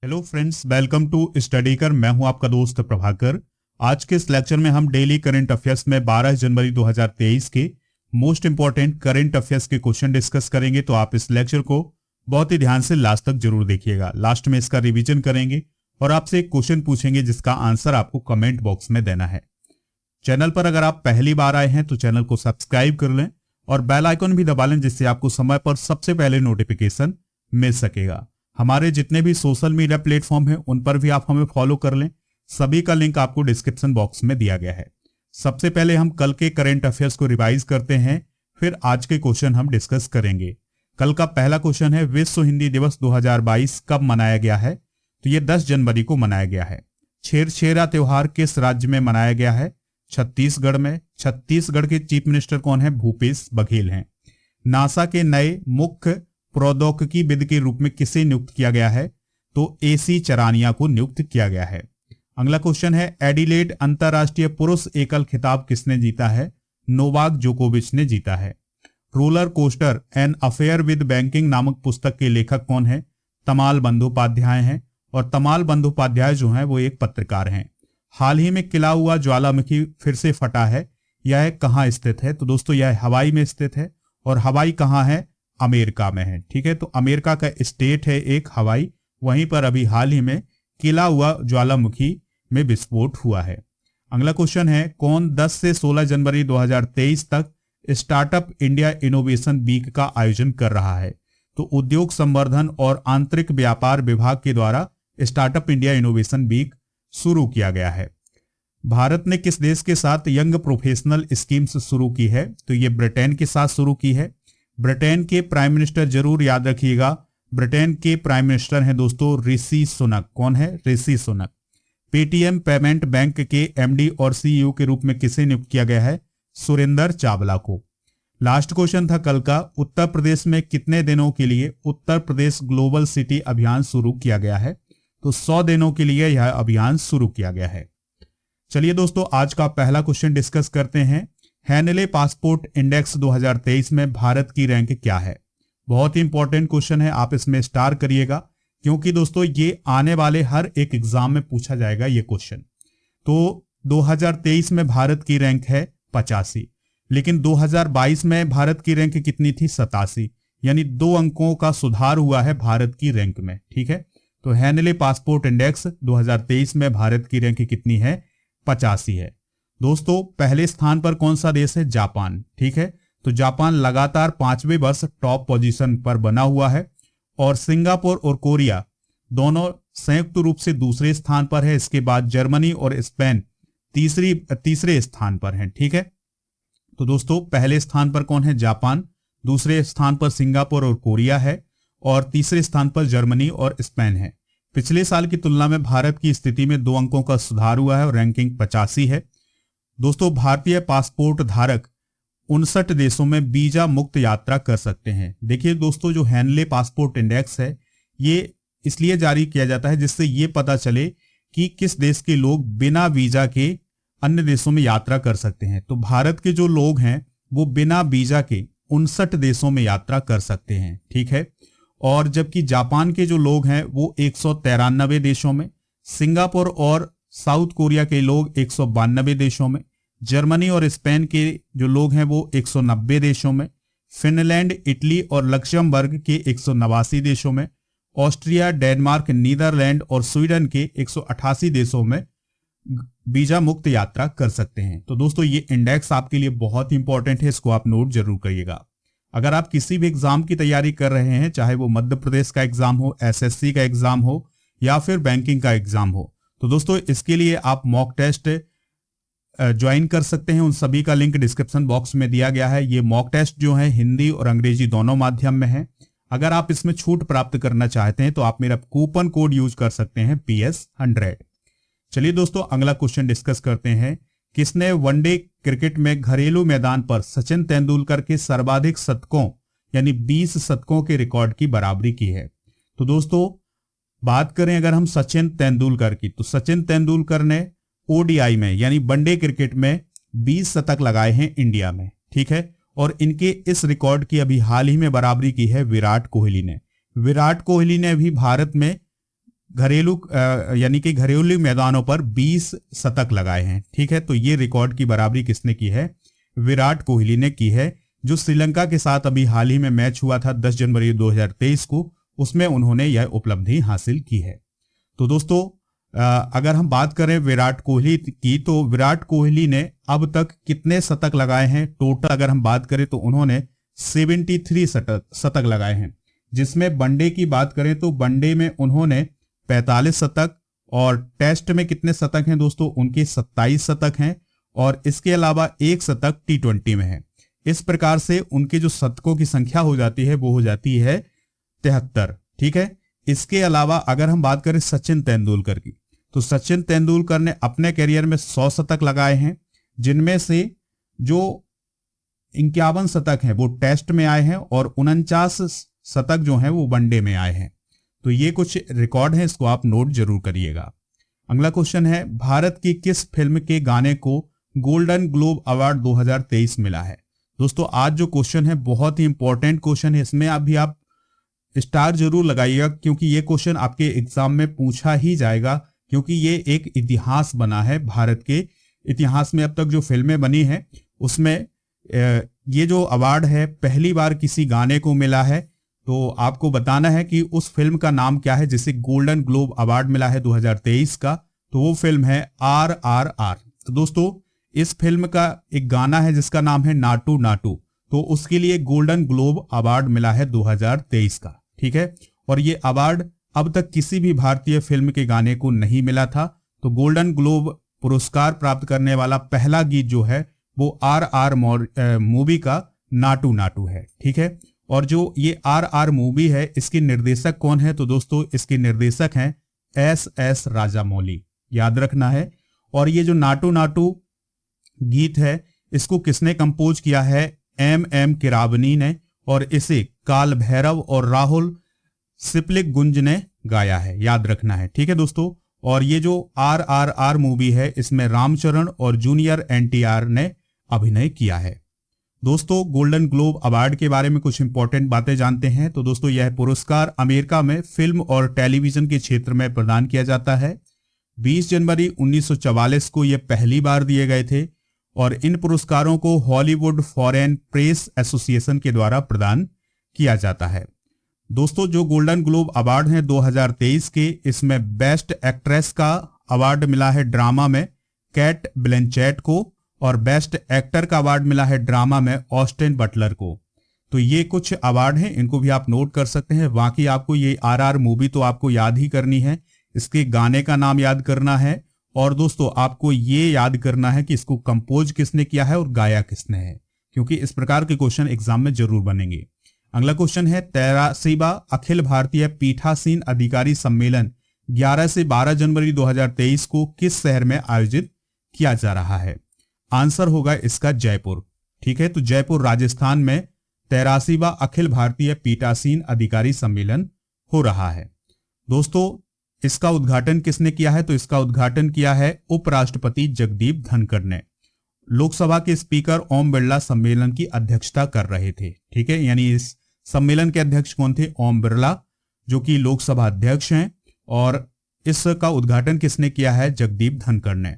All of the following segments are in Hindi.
Hello friends, welcome to study कर। मैं हूं आपका दोस्त प्रभाकर। आज के इस लेक्चर में हम डेली करंट अफेयर्स में 12 जनवरी 2023 के मोस्ट इंपॉर्टेंट करंट अफेयर्स के क्वेश्चन डिस्कस करेंगे। तो आप इस लेक्चर को बहुत ही ध्यान से लास्ट तक जरूर देखिएगा। लास्ट में इसका रिवीजन करेंगे और आपसे एक क्वेश्चन पूछेंगे जिसका आंसर आपको कमेंट बॉक्स में देना है। चैनल पर अगर आप पहली बार आए हैं तो चैनल को सब्सक्राइब कर लें और बेल आइकन भी दबा लें, जिससे आपको समय पर सबसे पहले नोटिफिकेशन मिल सकेगा। हमारे जितने भी सोशल मीडिया प्लेटफॉर्म हैं उन पर भी आप हमें फॉलो कर लें। सभी का लिंक आपको डिस्क्रिप्शन बॉक्स में दिया गया है। सबसे पहले हम कल के करंट अफेयर्स को रिवाइज करते हैं, फिर आज के क्वेश्चन हम डिस्कस करेंगे। कल का पहला क्वेश्चन है, विश्व हिंदी दिवस 2022 कब मनाया गया है? तो ये 10 जनवरी को मनाया गया है। छेरछेरा त्योहार किस राज्य में मनाया गया है? छत्तीसगढ़ में। छत्तीसगढ़ के चीफ मिनिस्टर कौन है? भूपेश बघेल हैं। नासा के नए मुख्य प्रौद्योगिकीविद के रूप में किसे नियुक्त किया गया है? तो एसी चरानिया को नियुक्त किया गया है। अगला क्वेश्चन है, एडिलेड अंतरराष्ट्रीय पुरुष एकल खिताब किसने जीता है? नोवाक जोकोविच ने जीता है। Roller coaster an affair with banking नामक पुस्तक के लेखक कौन है? तमाल बंदोपाध्याय हैं। और तमाल बंदोपाध्याय जो हैं वो एक पत्रकार हैं। हाल ही में खिला हुआ ज्वालामुखी फिर से फटा है, यह कहाँ स्थित है? तो दोस्तों यह हवाई में स्थित है। और हवाई कहाँ है? अमेरिका में है। ठीक है, तो अमेरिका का स्टेट है एक हवाई, वहीं पर अभी हाल ही में खिला हुआ ज्वालामुखी में विस्फोट हुआ है। अगला क्वेश्चन है, कौन 10 से 16 जनवरी 2023 तक स्टार्टअप इंडिया इनोवेशन वीक का आयोजन कर रहा है? तो उद्योग संवर्धन और आंतरिक व्यापार विभाग के द्वारा स्टार्टअप इंडिया इनोवेशन वीक शुरू किया गया है। भारत ने किस देश के साथ यंग प्रोफेशनल स्कीम्स शुरू की है? तो ये ब्रिटेन के साथ शुरू की है। ब्रिटेन के प्राइम मिनिस्टर जरूर याद रखिएगा, ब्रिटेन के प्राइम मिनिस्टर हैं दोस्तों ऋषि सुनक। कौन है? Rishi Sunak. Paytm payment bank के एमडी और सीईओ के रूप में किसे नियुक्त किया गया है? सुरेंद्र चावला को। लास्ट क्वेश्चन था कल का, उत्तर प्रदेश में कितने दिनों के लिए उत्तर प्रदेश ग्लोबल सिटी अभियान शुरू किया गया है? तो 100 दिनों के लिए यह अभियान शुरू किया गया है। चलिए दोस्तों, आज का पहला क्वेश्चन डिस्कस करते हैं। हैनले पासपोर्ट इंडेक्स 2023 में भारत की रैंक क्या है? बहुत ही इंपॉर्टेंट क्वेश्चन है, आप इसमें स्टार करिएगा, क्योंकि दोस्तों ये आने वाले हर एक एग्जाम में पूछा जाएगा ये क्वेश्चन। तो 2023 में भारत की रैंक है 85, लेकिन 2022 में भारत की रैंक कितनी थी? 87, यानी 2 अंकों का सुधार हुआ है भारत की रैंक में। ठीक है, तो हैनले पासपोर्ट इंडेक्स 2023 में भारत की रैंक कितनी है? 85 है। दोस्तों पहले स्थान पर कौन सा देश है? जापान। ठीक है, तो जापान लगातार 5वें वर्ष टॉप पोजीशन पर बना हुआ है। और सिंगापुर और कोरिया दोनों संयुक्त रूप से दूसरे स्थान पर है। इसके बाद जर्मनी और स्पेन तीसरे स्थान पर हैं। ठीक है, तो दोस्तों पहले स्थान पर कौन है? जापान, दूसरे स्थान पर सिंगापुर और कोरिया है, और तीसरे स्थान पर जर्मनी और स्पेन है। पिछले साल की तुलना में भारत की स्थिति में 2 अंकों का सुधार हुआ है और रैंकिंग 85 है। दोस्तों भारतीय पासपोर्ट धारक 59 देशों में वीजा मुक्त यात्रा कर सकते हैं। देखिए दोस्तों, जो हैनले पासपोर्ट इंडेक्स है ये इसलिए जारी किया जाता है जिससे ये पता चले कि किस देश के लोग बिना वीजा के अन्य देशों में यात्रा कर सकते हैं। तो भारत के जो लोग हैं वो बिना वीजा के 59 देशों में यात्रा कर सकते हैं। ठीक है, और जबकि जापान के जो लोग हैं वो 193 देशों में, सिंगापुर और साउथ कोरिया के लोग 192 देशों में, जर्मनी और स्पेन के जो लोग हैं वो 190 देशों में, फिनलैंड, इटली और लक्समबर्ग के 189 देशों में, ऑस्ट्रिया, डेनमार्क, नीदरलैंड और स्वीडन के 188 देशों में वीजा मुक्त यात्रा कर सकते हैं। तो दोस्तों ये इंडेक्स आपके लिए बहुत इंपॉर्टेंट है, इसको आप नोट जरूर करिएगा। अगर आप किसी भी एग्जाम की तैयारी कर रहे हैं, चाहे वो मध्य प्रदेश का एग्जाम हो, एसएससी का एग्जाम हो या फिर बैंकिंग का एग्जाम हो, तो दोस्तों इसके लिए आप मॉक टेस्ट ज्वाइन कर सकते हैं। उन सभी का लिंक डिस्क्रिप्शन बॉक्स में दिया गया है। ये मॉक टेस्ट जो है हिंदी और अंग्रेजी दोनों माध्यम में है। अगर आप इसमें छूट प्राप्त करना चाहते हैं तो आप मेरा कूपन कोड यूज कर सकते हैं PS100। चलिए दोस्तों अगला क्वेश्चन डिस्कस करते हैं। किसने वनडे क्रिकेट में घरेलू मैदान पर सचिन तेंदुलकर के सर्वाधिक शतकों यानी 20 शतकों के रिकॉर्ड की बराबरी की है? तो दोस्तों बात करें अगर हम सचिन तेंदुलकर की, तो सचिन तेंदुलकर ने ओडीआई में यानी वनडे क्रिकेट में 20 शतक लगाए हैं इंडिया में। ठीक है, और इनके इस रिकॉर्ड की अभी हाल ही में बराबरी की है विराट कोहली ने। विराट कोहली ने भी भारत में घरेलू यानी कि घरेलू मैदानों पर 20 शतक लगाए हैं। ठीक है, तो ये रिकॉर्ड की बराबरी किसने की है? विराट कोहली ने की है, जो श्रीलंका के साथ अभी हाल ही में मैच हुआ था 10 जनवरी 2023 को, उसमें उन्होंने यह उपलब्धि हासिल की है। तो दोस्तों अगर हम बात करें विराट कोहली की, तो विराट कोहली ने अब तक कितने शतक लगाए हैं? टोटल अगर हम बात करें तो उन्होंने 73 शतक लगाए हैं, जिसमें वनडे की बात करें तो वनडे में उन्होंने 45 शतक, और टेस्ट में कितने शतक हैं दोस्तों? उनके 27 शतक हैं, और इसके अलावा एक शतक T20 में है। इस प्रकार से उनके जो शतकों की संख्या हो जाती है वो हो जाती है 73। ठीक है, इसके अलावा अगर हम बात करें सचिन तेंदुलकर की, तो सचिन तेंदुलकर ने अपने करियर में 100 शतक लगाए हैं, जिनमें से जो 51 शतक हैं वो टेस्ट में आए हैं, और 49 शतक जो हैं वो वनडे में आए हैं। तो ये कुछ रिकॉर्ड हैं, इसको आप नोट जरूर करिएगा। अगला क्वेश्चन है, भारत की किस फिल्म के गाने को गोल्डन ग्लोब अवार्ड 2023 मिला है? दोस्तों आज जो क्वेश्चन है बहुत ही इंपॉर्टेंट क्वेश्चन है, इसमें अभी आप स्टार जरूर लगाइएगा, क्योंकि ये क्वेश्चन आपके एग्जाम में पूछा ही जाएगा, क्योंकि ये एक इतिहास बना है। भारत के इतिहास में अब तक जो फिल्में बनी हैं उसमें ये जो अवार्ड है पहली बार किसी गाने को मिला है। तो आपको बताना है कि उस फिल्म का नाम क्या है जिसे गोल्डन ग्लोब अवार्ड मिला है 2023 का। तो वो फिल्म है RRR। तो दोस्तों इस फिल्म का एक गाना है जिसका नाम है नाटू नाटू, तो उसके लिए गोल्डन ग्लोब अवार्ड मिला है 2023 का। ठीक है, और ये अवार्ड अब तक किसी भी भारतीय फिल्म के गाने को नहीं मिला था। तो गोल्डन ग्लोब पुरस्कार प्राप्त करने वाला पहला गीत जो है वो RR मूवी का नाटू नाटू है। ठीक है, और जो ये RR मूवी है इसके निर्देशक कौन है? तो दोस्तों इसके निर्देशक हैं SS राजामौली, याद रखना है। और ये जो नाटू नाटू गीत है इसको किसने कंपोज किया है? MM किरावनी ने, और इसे काल भैरव और राहुल सिपलिक गुंज ने गाया है, याद रखना है। ठीक है दोस्तों, और ये जो RRR मूवी है इसमें रामचरण और जूनियर NTR ने अभिनय किया है। दोस्तों गोल्डन ग्लोब अवार्ड के बारे में कुछ इंपॉर्टेंट बातें जानते हैं। तो दोस्तों यह पुरस्कार अमेरिका में फिल्म और टेलीविजन के क्षेत्र में प्रदान किया जाता है। 20 जनवरी 1944 को यह पहली बार दिए गए थे, और इन पुरस्कारों को हॉलीवुड फॉरेन प्रेस एसोसिएशन के द्वारा प्रदान किया जाता है। दोस्तों जो गोल्डन ग्लोब अवार्ड है 2023 के, इसमें बेस्ट एक्ट्रेस का अवार्ड मिला है ड्रामा में कैट ब्लैंचेट को, और बेस्ट एक्टर का अवार्ड मिला है ड्रामा में ऑस्टिन बटलर को। तो ये कुछ अवार्ड हैं, इनको भी आप नोट कर सकते हैं। बाकी आपको ये RR मूवी तो आपको याद ही करनी है, इसके गाने का नाम याद करना है, और दोस्तों आपको ये याद करना है कि इसको कंपोज किसने किया है और गाया किसने है, क्योंकि इस प्रकार के क्वेश्चन एग्जाम में जरूर बनेंगे। अगला क्वेश्चन है, 83वां अखिल भारतीय पीठासीन अधिकारी सम्मेलन 11 से 12 जनवरी 2023 को किस शहर में आयोजित किया जा रहा है? आंसर होगा इसका जयपुर। ठीक है, तो जयपुर राजस्थान में 83वां अखिल भारतीय पीठासीन अधिकारी सम्मेलन हो रहा है। दोस्तों इसका उद्घाटन किसने किया है? तो इसका उद्घाटन किया है उपराष्ट्रपति जगदीप धनखड़ ने। लोकसभा के स्पीकर ओम बिरला सम्मेलन की अध्यक्षता कर रहे थे। ठीक है, यानी इस सम्मेलन के अध्यक्ष कौन थे? ओम बिरला, जो कि लोकसभा अध्यक्ष हैं, और इसका उद्घाटन किसने किया है? जगदीप धनखड़ ने।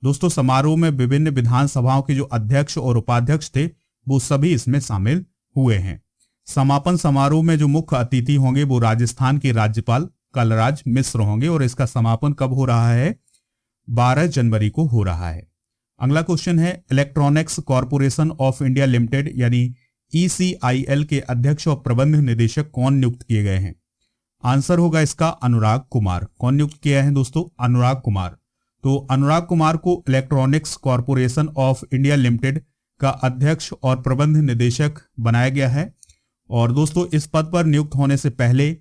दोस्तों समारोह में विभिन्न विधानसभाओं के जो अध्यक्ष और उपाध्यक्ष थे वो सभी इसमें शामिल हुए हैं। समापन समारोह में जो मुख्य अतिथि होंगे वो राजस्थान के राज्यपाल कलराज मिश्र होंगे, और इसका समापन कब हो रहा है? 12 जनवरी को हो रहा है। अगला क्वेश्चन है, electronics corporation of India limited यानी ECIL के अध्यक्ष और प्रबंध निदेशक कौन नियुक्त किए गए हैं? आंसर होगा इसका अनुराग कुमार। कौन नियुक्त किया है दोस्तों? अनुराग कुमार। तो अनुराग कुमार को electronics corporation of India limited का अध्यक्ष और प्रबंध निदेशक बनाया गया है। और दोस्तों इस पद पर नियुक्त होने से पहले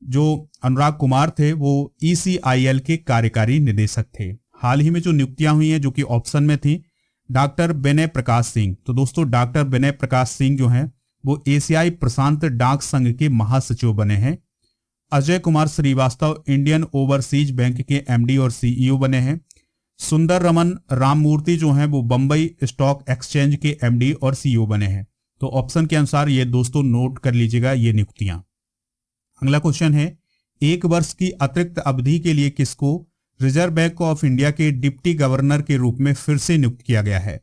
जो अनुराग कुमार थे वो ECIL के कार्यकारी निदेशक थे। हाल ही में जो नियुक्तियां हुई हैं जो कि ऑप्शन में थी, डॉक्टर विनय प्रकाश सिंह। तो दोस्तों डॉक्टर विनय प्रकाश सिंह जो हैं वो एशियाई प्रशांत डाक संघ के महासचिव बने हैं। Ajay Kumar Srivastava Indian overseas bank के MD और CEO बने हैं। सुंदर रमन राममूर्ति जो हैं वो बंबई स्टॉक एक्सचेंज के MD और CEO बने हैं। तो ऑप्शन के अनुसार ये दोस्तों नोट कर लीजिएगा ये नियुक्तियां। अगला क्वेश्चन है, 1 वर्ष की अतिरिक्त अवधि के लिए किसको रिजर्व बैंक ऑफ इंडिया के डिप्टी गवर्नर के रूप में फिर से नियुक्त किया गया है?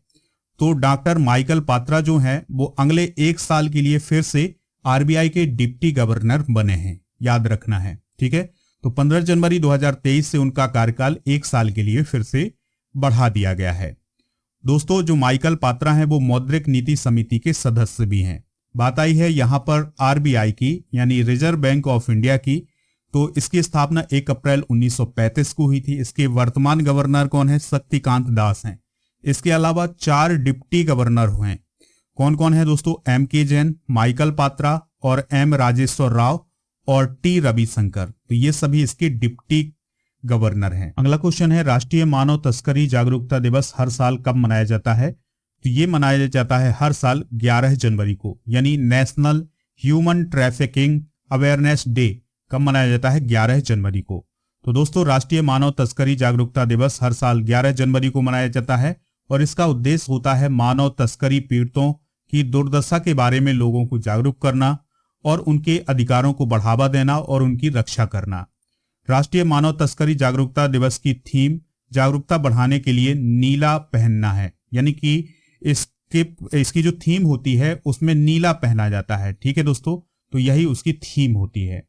तो डॉक्टर माइकल पात्रा जो हैं वो अगले 1 साल के लिए फिर से आरबीआई के डिप्टी गवर्नर बने हैं, याद रखना है, ठीक है। तो 15 जनवरी 2023 से उनका कार्यकाल 1 साल के लिए फिर से बढ़ा दिया गया है। दोस्तों, जो माइकल पात्रा हैं वो मौद्रिक नीति समिति के सदस्य भी हैं। बात आई है यहाँ पर आरबीआई की, यानी रिजर्व बैंक ऑफ इंडिया की। तो इसकी स्थापना 1 अप्रैल 1935 को हुई थी। इसके वर्तमान गवर्नर कौन है? शक्तिकांत दास हैं। इसके अलावा 4 डिप्टी गवर्नर हुए। कौन कौन है दोस्तों? एम के जैन, माइकल पात्रा और एम राजेश्वर राव और टी रविशंकर। तो ये सभी इसके डिप्टी गवर्नर हैं। अगला क्वेश्चन है, राष्ट्रीय मानव तस्करी जागरूकता दिवस हर साल कब मनाया जाता है? तो ये मनाया जाता है हर साल 11 जनवरी को, यानी national human trafficking awareness day कब मनाया जाता है? 11 जनवरी को। तो दोस्तों, राष्ट्रीय मानव तस्करी जागरूकता दिवस हर साल 11 जनवरी को मनाया जाता है और इसका उद्देश्य होता है मानव तस्करी पीड़ितों की दुर्दशा के बारे में लोगों को जागरूक करना और उनके अधिकारों को बढ़ावा देना और उनकी रक्षा करना। राष्ट्रीय मानव तस्करी जागरूकता दिवस की थीम जागरूकता बढ़ाने के लिए नीला पहनना है, यानी कि इसकी जो थीम होती है उसमें नीला पहना जाता है, ठीक है दोस्तों। तो यही उसकी थीम होती है।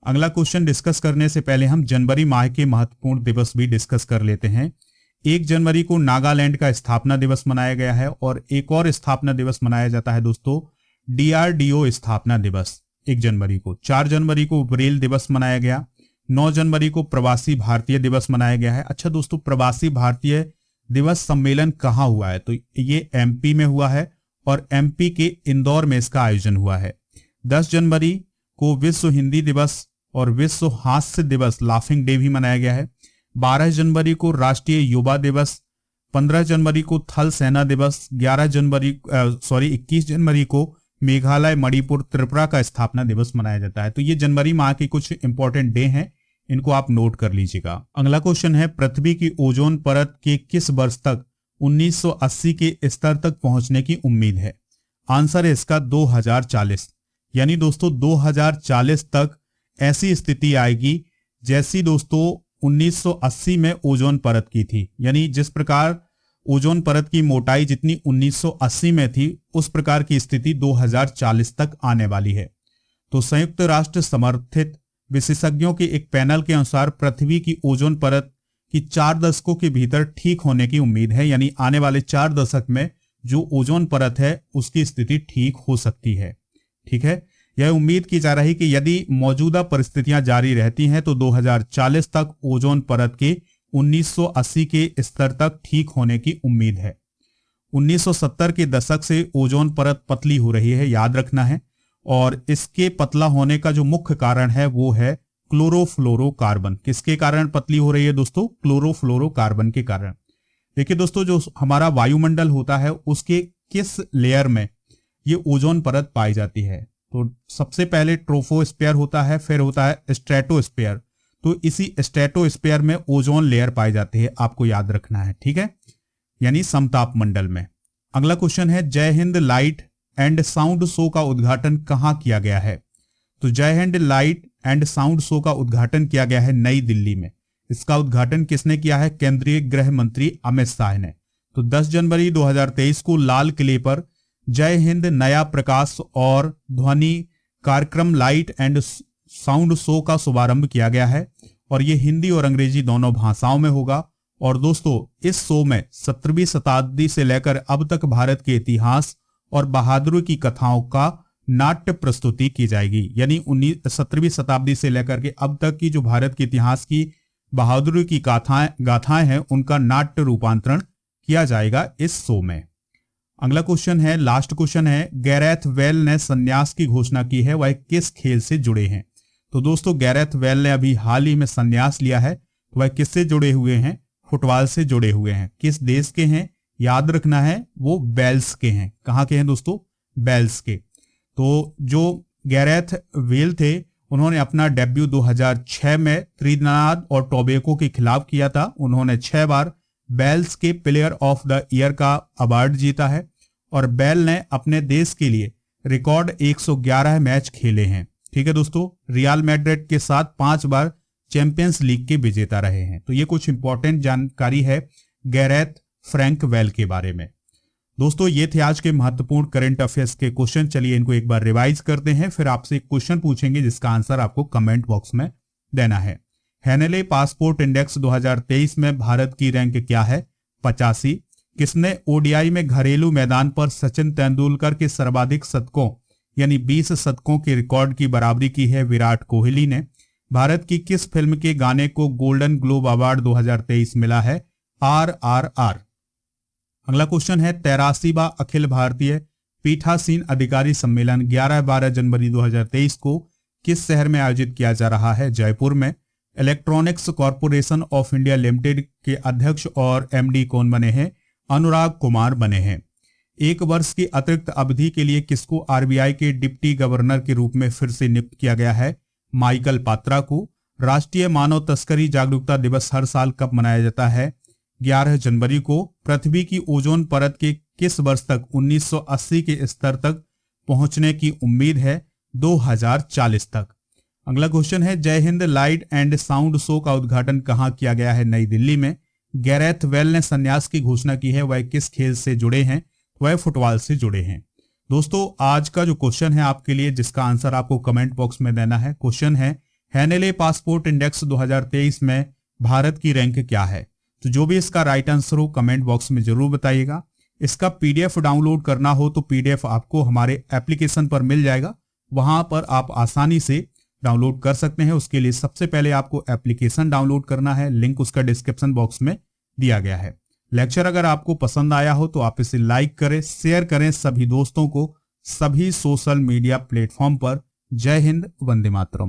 अगला क्वेश्चन डिस्कस करने से पहले हम जनवरी माह के महत्वपूर्ण दिवस भी डिस्कस कर लेते हैं। 1 जनवरी को नागालैंड का स्थापना दिवस मनाया गया है और एक और स्थापना दिवस मनाया जाता है दोस्तों, डीआरडीओ स्थापना दिवस 1 जनवरी को। 4 जनवरी को ब्रेल दिवस मनाया गया। 9 जनवरी को प्रवासी भारतीय दिवस मनाया गया है। अच्छा दोस्तों, प्रवासी भारतीय दिवस सम्मेलन कहाँ हुआ है? तो ये एमपी में हुआ है और एमपी के इंदौर में इसका आयोजन हुआ है। 10 जनवरी को विश्व हिंदी दिवस और विश्व हास्य दिवस लाफिंग डे भी मनाया गया है। 12 जनवरी को राष्ट्रीय युवा दिवस, 15 जनवरी को थल सेना दिवस, 21 जनवरी को मेघालय, मणिपुर, त्रिपुरा का स्थापना दिवस मनाया जाता है। तो ये जनवरी माह के कुछ इंपॉर्टेंट डे हैं, इनको आप नोट कर लीजिएगा। अगला क्वेश्चन है, पृथ्वी की ओजोन परत के किस वर्ष तक 1980 के स्तर तक पहुंचने की उम्मीद है? आंसर है इसका 2040, यानी दोस्तों 2040 तक ऐसी स्थिति आएगी जैसी दोस्तों 1980 में ओजोन परत की थी। यानी जिस प्रकार ओजोन परत की मोटाई जितनी 1980 में थी, उस प्रकार की स्थिति 2040 तक आने वाली है। तो संयुक्त राष्ट्र समर्थित विशेषज्ञों के एक पैनल के अनुसार पृथ्वी की ओजोन परत की 4 दशकों के भीतर ठीक होने की उम्मीद है, यानी आने वाले 4 दशक में जो ओजोन परत है उसकी स्थिति ठीक हो सकती है, ठीक है। यह उम्मीद की जा रही कि यदि मौजूदा परिस्थितियां जारी रहती हैं तो 2040 तक ओजोन परत के 1980 के स्तर तक ठीक होने की उम्मीद है। 1970 के दशक से ओजोन परत पतली हो रही है, याद रखना है, और इसके पतला होने का जो मुख्य कारण है वो है क्लोरोफ्लोरोकार्बन। किसके कारण पतली हो रही है दोस्तों? क्लोरोफ्लोरोकार्बन के कारण। देखिए दोस्तों, जो हमारा वायुमंडल होता है उसके किस लेयर में ये ओजोन परत पाई जाती है? तो सबसे पहले ट्रोपोस्फीयर होता है, फिर होता है स्ट्रेटोस्फीयर। तो इसी स्ट्रेटोस्फीयर में ओजोन लेयर पाई जाती है, आपको याद रखना है, ठीक है, यानी समताप मंडल में। अगला क्वेश्चन है, जय Hind light and sound show का उद्घाटन कहां किया गया है? तो जय Hind light and sound show का उद्घाटन किया गया है नई दिल्ली में। इसका उद्घाटन किसने किया है? केंद्रीय गृह मंत्री अमित शाह ने। तो 10 जनवरी 2023 को लाल किले पर जय हिंद नया प्रकाश और ध्वनि कार्यक्रम लाइट एंड साउंड शो का शुभारंभ किया गया है और ये हिंदी और अंग्रेजी दोनों भाषाओं में होगा। और दोस्तों, इस शो में 17वीं शताब्दी से लेकर अब तक भारत के इतिहास और बहादुरी की कथाओं का नाट्य प्रस्तुति की जाएगी। यानी 17वीं शताब्दी से लेकर के अब तक की जो भारत के इतिहास की बहादुरी की गाथाएं हैं उनका नाट्य रूपांतरण किया जाएगा इस शो में। अगला क्वेश्चन है, लास्ट क्वेश्चन है, गैरेथ वेल ने संन्यास की घोषणा की है, वह किस खेल से जुड़े हैं? तो दोस्तों, गैरेथ वेल ने अभी हाल ही में संन्यास लिया है, तो वह किससे जुड़े हुए हैं? फुटबॉल से जुड़े हुए हैं। किस देश के हैं? याद रखना है, वो वेल्स के हैं। कहाँ के हैं दोस्तों? वेल्स के। तो जो गैरेथ वेल थे उन्होंने अपना डेब्यू 2006 में त्रिनिदाद और टोबैगो के खिलाफ किया था। उन्होंने 6 बार बेल्स के प्लेयर ऑफ द ईयर का अवार्ड जीता है और बेल ने अपने देश के लिए रिकॉर्ड 111 मैच खेले हैं, ठीक है दोस्तों, रियल मैड्रिड के साथ 5 बार चैंपियंस लीग के विजेता रहे हैं। तो ये कुछ इंपॉर्टेंट जानकारी है गैरेथ फ्रैंक वेल के बारे में। दोस्तों ये थे आज के महत्वपूर्ण करंट अफेयर्स के क्वेश्चन। चलिए इनको एक बार रिवाइज करते हैं, फिर आपसे एक क्वेश्चन पूछेंगे जिसका आंसर आपको कमेंट बॉक्स में देना है। हेनेले पासपोर्ट इंडेक्स 2023 में भारत की रैंक क्या है? 85। किसने ओडीआई में घरेलू मैदान पर सचिन तेंदुलकर के सर्वाधिक शतकों यानी 20 शतकों के रिकॉर्ड की बराबरी की है? विराट कोहली ने। भारत की किस फिल्म के गाने को गोल्डन ग्लोब अवार्ड 2023 मिला है? RRR। अगला क्वेश्चन है 83वां अखिल भारतीय पीठासीन अधिकारी सम्मेलन 11-12 जनवरी 2023 को किस शहर में आयोजित किया जा रहा है? जयपुर में। Electronics corporation of India limited के अध्यक्ष और MD कौन बने हैं? अनुराग कुमार बने हैं। 1 वर्ष की अतिरिक्त अवधि के लिए किसको RBI के डिप्टी गवर्नर के रूप में फिर से नियुक्त किया गया है? माइकल पात्रा को। राष्ट्रीय मानव तस्करी जागरूकता दिवस हर साल कब मनाया जाता है? 11 जनवरी को। पृथ्वी की ओजोन परत के किस वर्ष तक 1980 के स्तर तक पहुंचने की उम्मीद है? 2040 तक। अगला क्वेश्चन है जय Hind light and sound show का उद्घाटन कहां किया गया है? नई दिल्ली में। गैरेथ वेल ने संन्यास की घोषणा की है, वह किस खेल से जुड़े हैं? वह फुटबॉल से जुड़े हैं। दोस्तों आज का जो क्वेश्चन है आपके लिए, जिसका आंसर आपको कमेंट बॉक्स में देना है, क्वेश्चन है हेनेले पासपोर्ट इंडेक्स 2023 में भारत की रैंक क्या है? तो जो भी इसका राइट आंसर हो कमेंट बॉक्स में जरूर बताइएगा। इसका PDF डाउनलोड करना हो तो PDF आपको हमारे एप्लीकेशन पर मिल जाएगा, वहां पर आप आसानी से डाउनलोड कर सकते हैं। उसके लिए सबसे पहले आपको एप्लीकेशन डाउनलोड करना है, लिंक उसका डिस्क्रिप्शन बॉक्स में दिया गया है। लेक्चर अगर आपको पसंद आया हो तो आप इसे लाइक करें, शेयर करें सभी दोस्तों को, सभी सोशल मीडिया प्लेटफॉर्म पर। जय हिंद, वंदे मातरम।